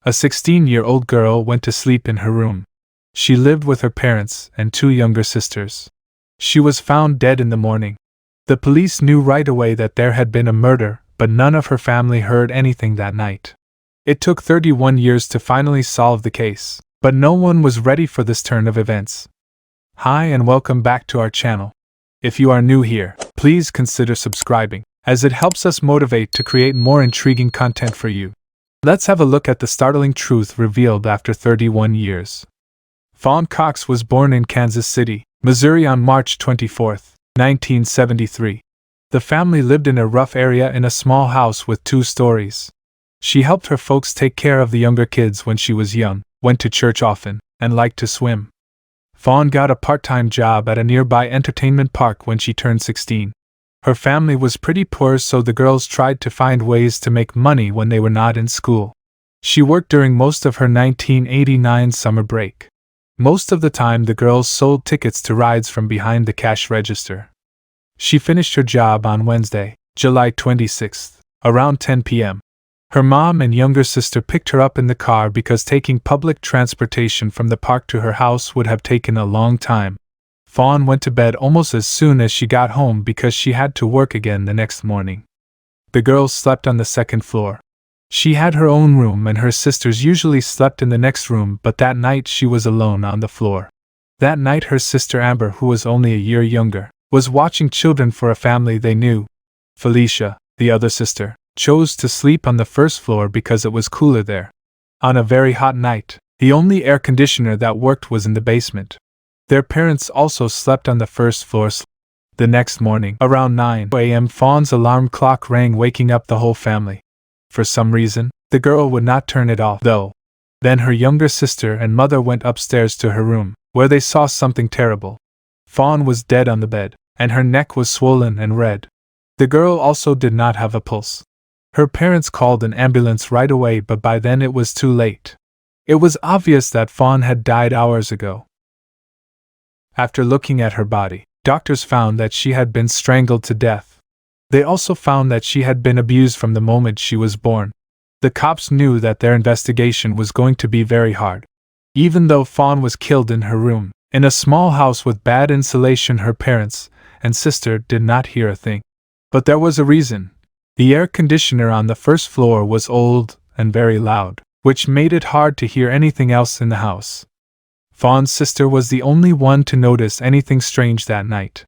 A 16-year-old girl went to sleep in her room. She lived with her parents and two younger sisters. She was found dead in the morning. The police knew right away that there had been a murder, but none of her family heard anything that night. It took 31 years to finally solve the case, but no one was ready for this turn of events. Hi and welcome back to our channel. If you are new here, please consider subscribing, as it helps us motivate to create more intriguing content for you. Let's have a look at the startling truth revealed after 31 years. Fawn Cox was born in Kansas City, Missouri on March 24, 1973. The family lived in a rough area in a small house with 2 stories. She helped her folks take care of the younger kids when she was young, went to church often, and liked to swim. Fawn got a part-time job at a nearby entertainment park when she turned 16. Her family was pretty poor, so the girls tried to find ways to make money when they were not in school. She worked during most of her 1989 summer break. Most of the time the girls sold tickets to rides from behind the cash register. She finished her job on Wednesday, July 26, around 10 p.m. Her mom and younger sister picked her up in the car because taking public transportation from the park to her house would have taken a long time. Fawn went to bed almost as soon as she got home because she had to work again the next morning. The girls slept on the second floor. She had her own room and her sisters usually slept in the next room, but that night she was alone on the floor. That night her sister Amber, who was only a year younger, was watching Children for a Family they knew. Felicia, the other sister, chose to sleep on the first floor because it was cooler there. On a very hot night, the only air conditioner that worked was in the basement. Their parents also slept on the first floor. The next morning, around 9 a.m., Fawn's alarm clock rang, waking up the whole family. For some reason, the girl would not turn it off, though. Then her younger sister and mother went upstairs to her room, where they saw something terrible. Fawn was dead on the bed, and her neck was swollen and red. The girl also did not have a pulse. Her parents called an ambulance right away, but by then it was too late. It was obvious that Fawn had died hours ago. After looking at her body, doctors found that she had been strangled to death. They also found that she had been abused from the moment she was born. The cops knew that their investigation was going to be very hard. Even though Fawn was killed in her room, in a small house with bad insulation, her parents and sister did not hear a thing. But there was a reason. The air conditioner on the first floor was old and very loud, which made it hard to hear anything else in the house. Fawn's sister was the only one to notice anything strange that night.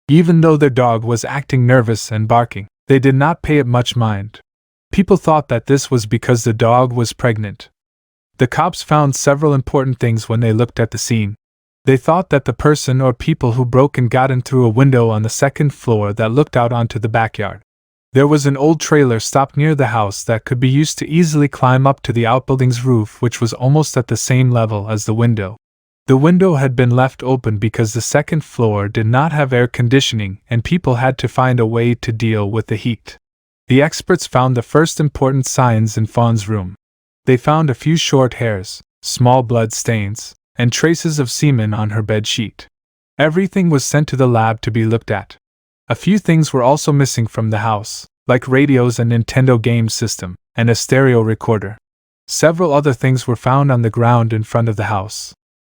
Even though their dog was acting nervous and barking, they did not pay it much mind. People thought that this was because the dog was pregnant. The cops found several important things when they looked at the scene. They thought that the person or people who broke and got in through a window on the second floor that looked out onto the backyard. There was an old trailer stopped near the house that could be used to easily climb up to the outbuilding's roof, which was almost at the same level as the window. The window had been left open because the second floor did not have air conditioning and people had to find a way to deal with the heat. The experts found the first important signs in Fawn's room. They found a few short hairs, small blood stains, and traces of semen on her bed sheet. Everything was sent to the lab to be looked at. A few things were also missing from the house, like radios, a Nintendo game system, and a stereo recorder. Several other things were found on the ground in front of the house.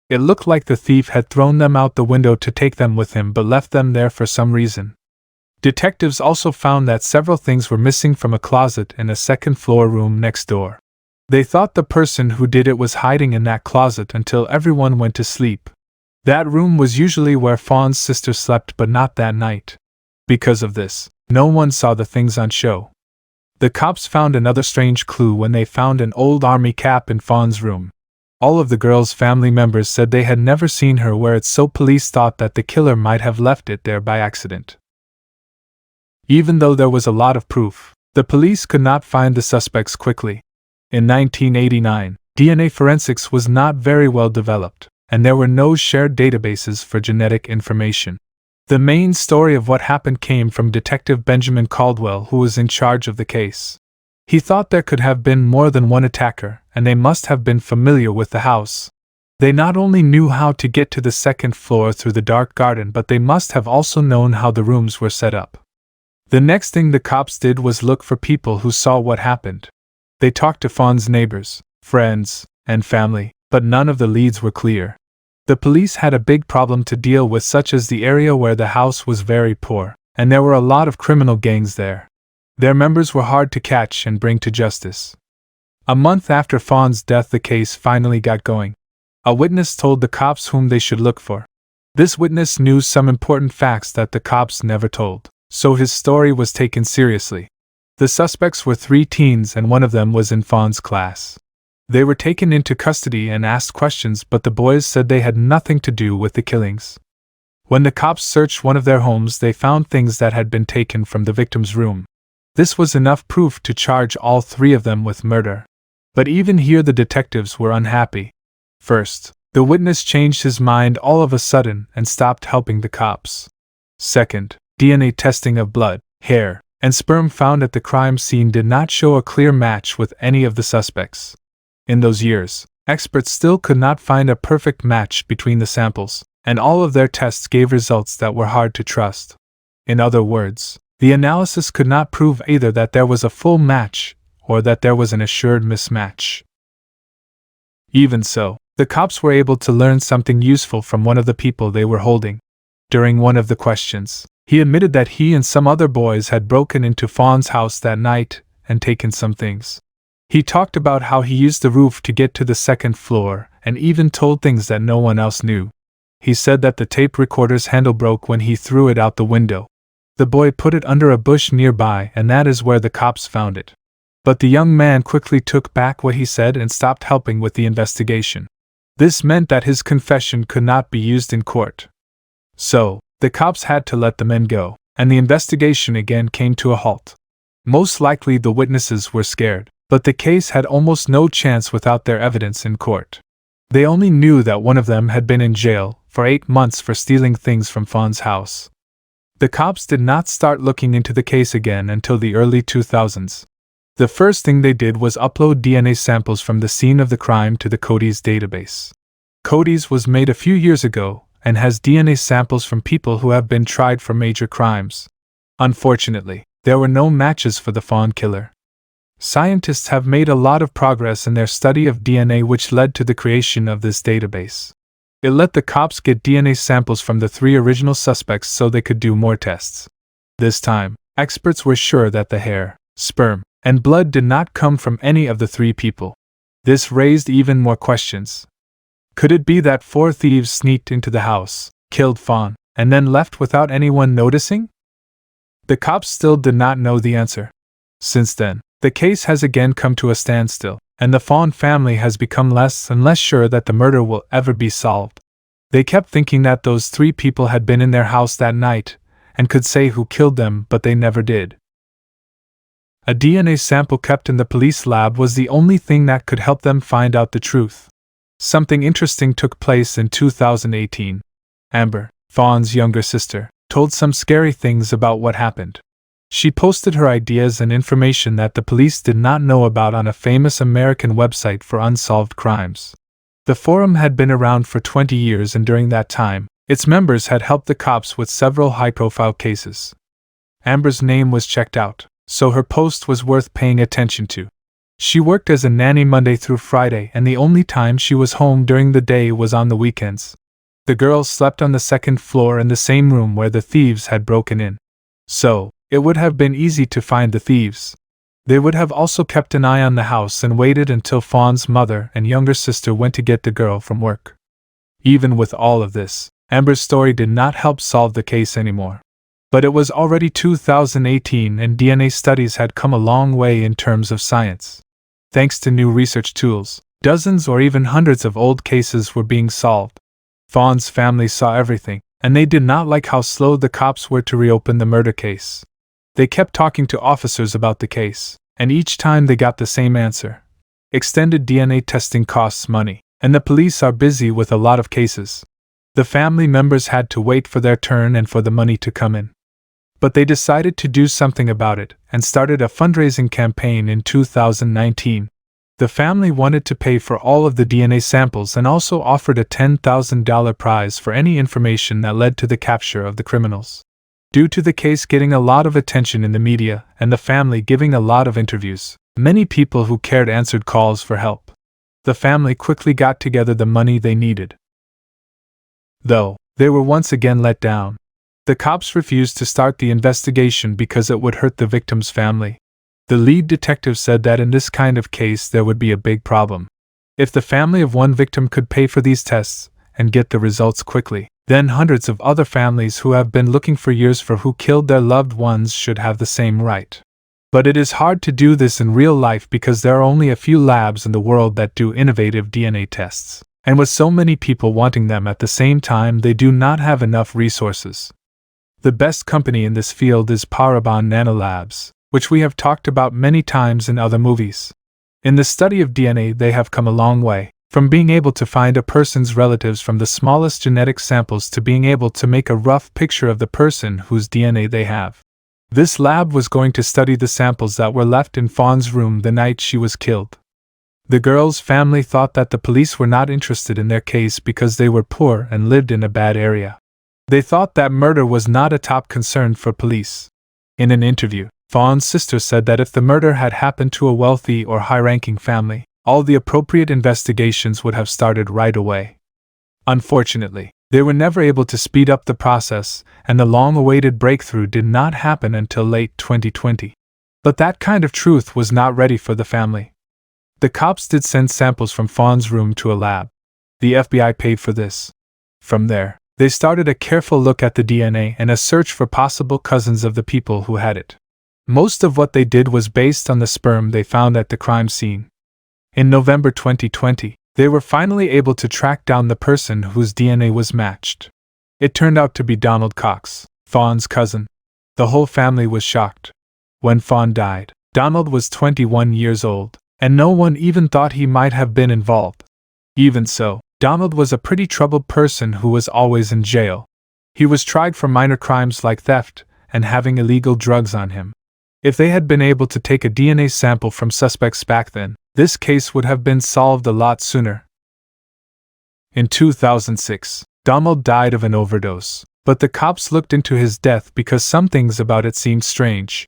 It looked like the thief had thrown them out the window to take them with him, but left them there for some reason. Detectives also found that several things were missing from a closet in a second-floor room next door. They thought the person who did it was hiding in that closet until everyone went to sleep. That room was usually where Fawn's sister slept, but not that night. Because of this, no one saw the things on show. The cops found another strange clue when they found an old army cap in Fawn's room. All of the girls' family members said they had never seen her wear it, so police thought that the killer might have left it there by accident. Even though there was a lot of proof, the police could not find the suspects quickly. In 1989, DNA forensics was not very well developed, and there were no shared databases for genetic information. The main story of what happened came from Detective Benjamin Caldwell, who was in charge of the case. He thought there could have been more than one attacker, and they must have been familiar with the house. They not only knew how to get to the second floor through the dark garden, but they must have also known how the rooms were set up. The next thing the cops did was look for people who saw what happened. They talked to Fawn's neighbors, friends, and family, but none of the leads were clear. The police had a big problem to deal with, such as the area where the house was very poor, and there were a lot of criminal gangs there. Their members were hard to catch and bring to justice. A month after Fawn's death, the case finally got going. A witness told the cops whom they should look for. This witness knew some important facts that the cops never told, so his story was taken seriously. The suspects were 3 teens, and one of them was in Fawn's class. They were taken into custody and asked questions, but the boys said they had nothing to do with the killings. When the cops searched one of their homes, they found things that had been taken from the victim's room. This was enough proof to charge all 3 of them with murder. But even here the detectives were unhappy. First, the witness changed his mind all of a sudden and stopped helping the cops. Second, DNA testing of blood, hair, and sperm found at the crime scene did not show a clear match with any of the suspects. In those years, experts still could not find a perfect match between the samples, and all of their tests gave results that were hard to trust. In other words, the analysis could not prove either that there was a full match or that there was an assured mismatch. Even so, the cops were able to learn something useful from one of the people they were holding. During one of the questions, he admitted that he and some other boys had broken into Fawn's house that night and taken some things. He talked about how he used the roof to get to the 2nd floor and even told things that no one else knew. He said that the tape recorder's handle broke when he threw it out the window. The boy put it under a bush nearby, and that is where the cops found it. But the young man quickly took back what he said and stopped helping with the investigation. This meant that his confession could not be used in court. So, the cops had to let the men go, and the investigation again came to a halt. Most likely the witnesses were scared, but the case had almost no chance without their evidence in court. They only knew that one of them had been in jail for 8 months for stealing things from Fawn's house. The cops did not start looking into the case again until the early 2000s. The first thing they did was upload DNA samples from the scene of the crime to the Codes database. Codes was made a few years ago and has DNA samples from people who have been tried for major crimes. Unfortunately, there were no matches for the Fawn killer. Scientists have made a lot of progress in their study of DNA, which led to the creation of this database. It let the cops get DNA samples from the 3 original suspects so they could do more tests. This time, experts were sure that the hair, sperm, and blood did not come from any of the 3 people. This raised even more questions. Could it be that 4 thieves sneaked into the house, killed Fawn, and then left without anyone noticing? The cops still did not know the answer. Since then, the case has again come to a standstill, and the Fawn family has become less and less sure that the murder will ever be solved. They kept thinking that those 3 people had been in their house that night and could say who killed them, but they never did. A DNA sample kept in the police lab was the only thing that could help them find out the truth. Something interesting took place in 2018. Amber, Fawn's younger sister, told some scary things about what happened. She posted her ideas and information that the police did not know about on a famous American website for unsolved crimes. The forum had been around for 20 years, and during that time, its members had helped the cops with several high-profile cases. Amber's name was checked out, so her post was worth paying attention to. She worked as a nanny Monday through Friday, and the only time she was home during the day was on the weekends. The girls slept on the 2nd floor in the same room where the thieves had broken in. So, it would have been easy to find the thieves. They would have also kept an eye on the house and waited until Fawn's mother and younger sister went to get the girl from work. Even with all of this, Amber's story did not help solve the case anymore. But it was already 2018 and DNA studies had come a long way in terms of science. Thanks to new research tools, dozens or even hundreds of old cases were being solved. Fawn's family saw everything, and they did not like how slow the cops were to reopen the murder case. They kept talking to officers about the case, and each time they got the same answer. Extended DNA testing costs money, and the police are busy with a lot of cases. The family members had to wait for their turn and for the money to come in. But they decided to do something about it and started a fundraising campaign in 2019. The family wanted to pay for all of the DNA samples and also offered a $10,000 prize for any information that led to the capture of the criminals. Due to the case getting a lot of attention in the media and the family giving a lot of interviews, many people who cared answered calls for help. The family quickly got together the money they needed. Though, they were once again let down. The cops refused to start the investigation because it would hurt the victim's family. The lead detective said that in this kind of case there would be a big problem. If the family of one victim could pay for these tests and get the results quickly, then hundreds of other families who have been looking for years for who killed their loved ones should have the same right. But it is hard to do this in real life because there are only a few labs in the world that do innovative DNA tests, and with so many people wanting them at the same time, they do not have enough resources. The best company in this field is Parabon Nanolabs, which we have talked about many times in other movies. In the study of DNA, they have come a long way, from being able to find a person's relatives from the smallest genetic samples to being able to make a rough picture of the person whose DNA they have. This lab was going to study the samples that were left in Fawn's room the night she was killed. The girl's family thought that the police were not interested in their case because they were poor and lived in a bad area. They thought that murder was not a top concern for police. In an interview, Fawn's sister said that if the murder had happened to a wealthy or high-ranking family, all the appropriate investigations would have started right away. Unfortunately, they were never able to speed up the process, and the long-awaited breakthrough did not happen until late 2020. But that kind of truth was not ready for the family. The cops did send samples from Fawn's room to a lab. The FBI paid for this. From there, they started a careful look at the DNA and a search for possible cousins of the people who had it. Most of what they did was based on the sperm they found at the crime scene. In November 2020, they were finally able to track down the person whose DNA was matched. It turned out to be Donald Cox, Fawn's cousin. The whole family was shocked. When Fawn died, Donald was 21 years old, and no one even thought he might have been involved. Even so, Donald was a pretty troubled person who was always in jail. He was tried for minor crimes like theft and having illegal drugs on him. If they had been able to take a DNA sample from suspects back then, this case would have been solved a lot sooner. In 2006, Donald died of an overdose, but the cops looked into his death because some things about it seemed strange.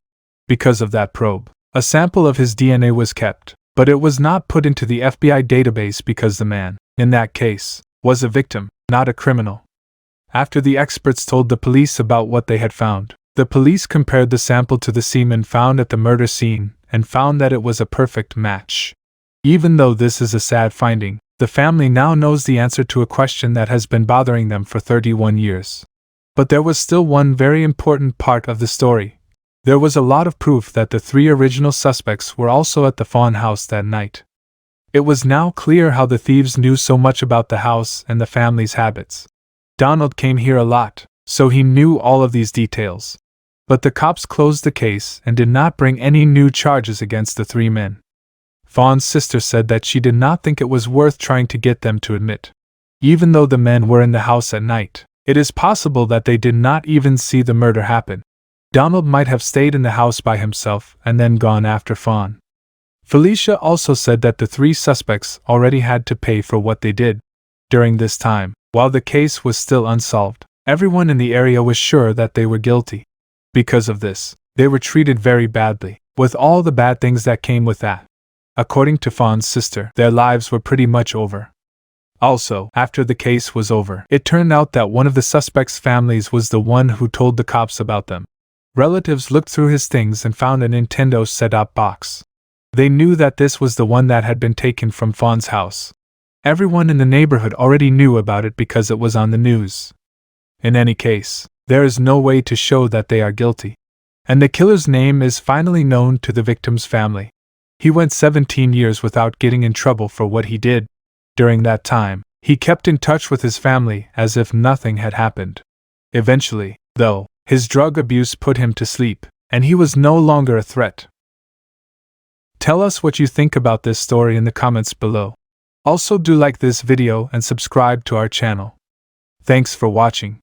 Because of that probe, a sample of his DNA was kept, but it was not put into the FBI database because the man, in that case, was a victim, not a criminal. After the experts told the police about what they had found, the police compared the sample to the semen found at the murder scene and found that it was a perfect match. Even though this is a sad finding, the family now knows the answer to a question that has been bothering them for 31 years. But there was still one very important part of the story. There was a lot of proof that the 3 original suspects were also at the Fawn house that night. It was now clear how the thieves knew so much about the house and the family's habits. Donald came here a lot, so he knew all of these details. But the cops closed the case and did not bring any new charges against the 3 men. Fawn's sister said that she did not think it was worth trying to get them to admit. Even though the men were in the house at night, it is possible that they did not even see the murder happen. Donald might have stayed in the house by himself and then gone after Fawn. Felicia also said that the 3 suspects already had to pay for what they did. During this time, while the case was still unsolved, everyone in the area was sure that they were guilty. Because of this, they were treated very badly, with all the bad things that came with that. According to Fawn's sister, their lives were pretty much over. Also, after the case was over, it turned out that one of the suspects' families was the one who told the cops about them. Relatives looked through his things and found a Nintendo set-top box. They knew that this was the one that had been taken from Fawn's house. Everyone in the neighborhood already knew about it because it was on the news. In any case, there is no way to show that they are guilty. And the killer's name is finally known to the victim's family. He went 17 years without getting in trouble for what he did. During that time, he kept in touch with his family as if nothing had happened. Eventually, though, his drug abuse put him to sleep, and he was no longer a threat. Tell us what you think about this story in the comments below. Also do like this video and subscribe to our channel. Thanks for watching.